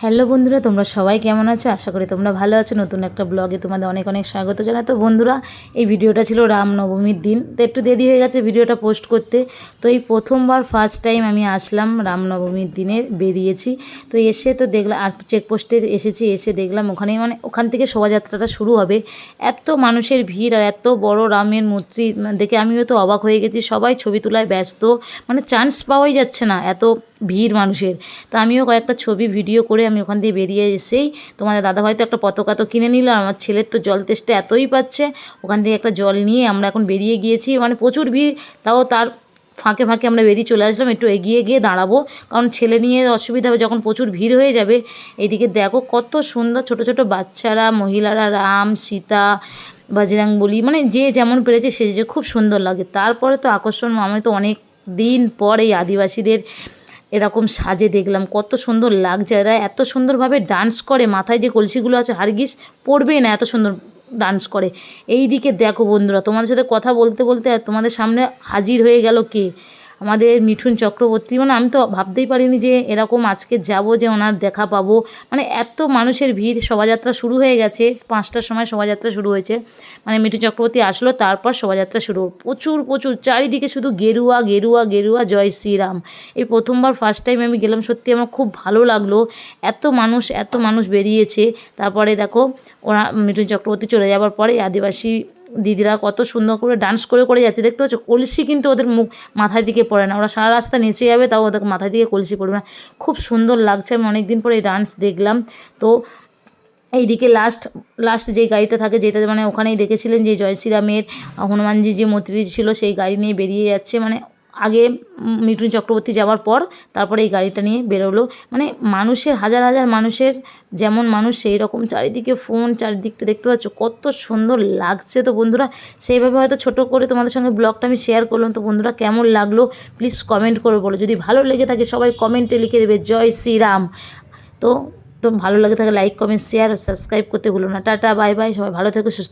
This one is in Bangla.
হ্যালো বন্ধুরা, তোমরা সবাই কেমন আছো? আশা করি তোমরা ভালো আছো। নতুন একটা ব্লগে তোমাদের অনেক অনেক স্বাগত জানাই। তো বন্ধুরা, এই ভিডিওটা ছিল রামনবমীর দিন, তো একটু দেরি হয়ে গেছে ভিডিওটা পোস্ট করতে। তো এই প্রথমবার ফার্স্ট টাইম আমি আসলাম রামনবমীর দিনে, বেরিয়েছি। তো এসে তো দেখলাম, আর চেকপোস্টে এসেছি, এসে দেখলাম ওখানেই ওখান থেকে শোভাযাত্রাটা শুরু হবে। এত মানুষের ভিড় আর এত বড় রামের মূর্তি দেখে আমিও তো অবাক হয়ে গেছি। সবাই ছবি তোলায় ব্যস্ত, চান্স পাওয়াই যাচ্ছে না, এত ভিড় মানুষের। তো আমিও কয়েকটা ছবি ভিডিও করে আমি ওখান দিয়ে বেরিয়ে এসেই তোমাদের দাদাভাই তো একটা পতাকা তো কিনে নিলাম। আমার ছেলের তো জল তেষ্টা এতই পাচ্ছে, ওখান থেকে একটা জল নিয়ে আমরা এখন বেরিয়ে গিয়েছি। প্রচুর ভিড়, তাও তার ফাঁকে ফাঁকে আমরা বেরিয়ে চলে আসলাম, একটু এগিয়ে গিয়ে দাঁড়াবো, কারণ ছেলে নিয়ে অসুবিধা হবে যখন প্রচুর ভিড় হয়ে যাবে। এইদিকে দেখো কত সুন্দর ছোট ছোট বাচ্চারা, মহিলারা, রাম সীতা, বজরংবলী, যে যেমন পেরেছে সেজে খুব সুন্দর লাগে। তারপরে তো আকর্ষণ, আমি তো অনেক দিন পর এই আদিবাসীদের এরকম সাজে দেখলাম, কত সুন্দর লাগছে। এরা এত সুন্দরভাবে ডান্স করে, মাথায় যে কলসিগুলো আছে হারগিস পড়বেই না, এত সুন্দর ডান্স করে। এই দিকে দেখো বন্ধুরা, তোমাদের সাথে কথা বলতে বলতে তোমাদের সামনে হাজির হয়ে গেল কে, আমাদের মিঠুন চক্রবর্তী। আমি তো ভাবতেই পারিনি যে এরকম আজকে যাব, যে ওনার দেখা পাবো। এত মানুষের ভিড়। শোভাযাত্রা শুরু হয়ে গেছে, 5টার সময় শোভাযাত্রা শুরু হয়েছে। মিঠুন চক্রবর্তী আসলো, তারপর শোভাযাত্রা শুরু। প্রচুর প্রচুর চারিদিকে শুধু গেরুয়া গেরুয়া গেরুয়া, জয় শ্রীরাম। এই প্রথমবার ফার্স্ট টাইম আমি গেলাম, সত্যি আমার খুব ভালো লাগলো। এত মানুষ বেরিয়েছে। তারপরে দেখো ওরা মিঠুন চক্রবর্তী চলে যাওয়ার পরে আদিবাসী দিদিরা কত সুন্দর করে ডান্স করে করে যাচ্ছে, দেখতে পাচ্ছ? কলসি কিন্তু ওদের মাথার দিকে পড়ে না, ওরা সারা রাস্তা নেচে যাবে, তাও ওদের মাথার দিকে কলসি পড়বে না। খুব সুন্দর লাগছে, আমি অনেক দিন পরে এই ডান্স দেখলাম। তো এইদিকে লাস্ট যে গাড়িটা থাকে, যেটা ওখানেই দেখেছিলেন যে জয় শ্রীরামের হনুমানজি যে মূর্তিটি ছিল, সেই গাড়ি নিয়ে বেরিয়ে যাচ্ছে। আগে মিঠুন চক্রবর্তী যাওয়ার পর তারপরে এই গাড়িটা নিয়ে বেরোলো। মানুষের হাজার হাজার মানুষের যেমন মানুষ সেই রকম চারিদিকে ফোন, চারিদিকটা দেখতে পাচ্ছ কত সুন্দর লাগছে। তো বন্ধুরা, সেইভাবে হয়তো ছোটো করে তোমাদের সঙ্গে ব্লগটা আমি শেয়ার করলাম। তো বন্ধুরা, কেমন লাগলো প্লিজ কমেন্ট করে বলো। যদি ভালো লেগে থাকে সবাই কমেন্টে লিখে দেবে জয় শ্রীরাম। তো তো ভালো লাগে থাকে লাইক, কমেন্ট, শেয়ার ও সাবস্ক্রাইব করতে ভুলো না। টাটা, বাই বাই, সবাই ভালো থেকো, সুস্থ।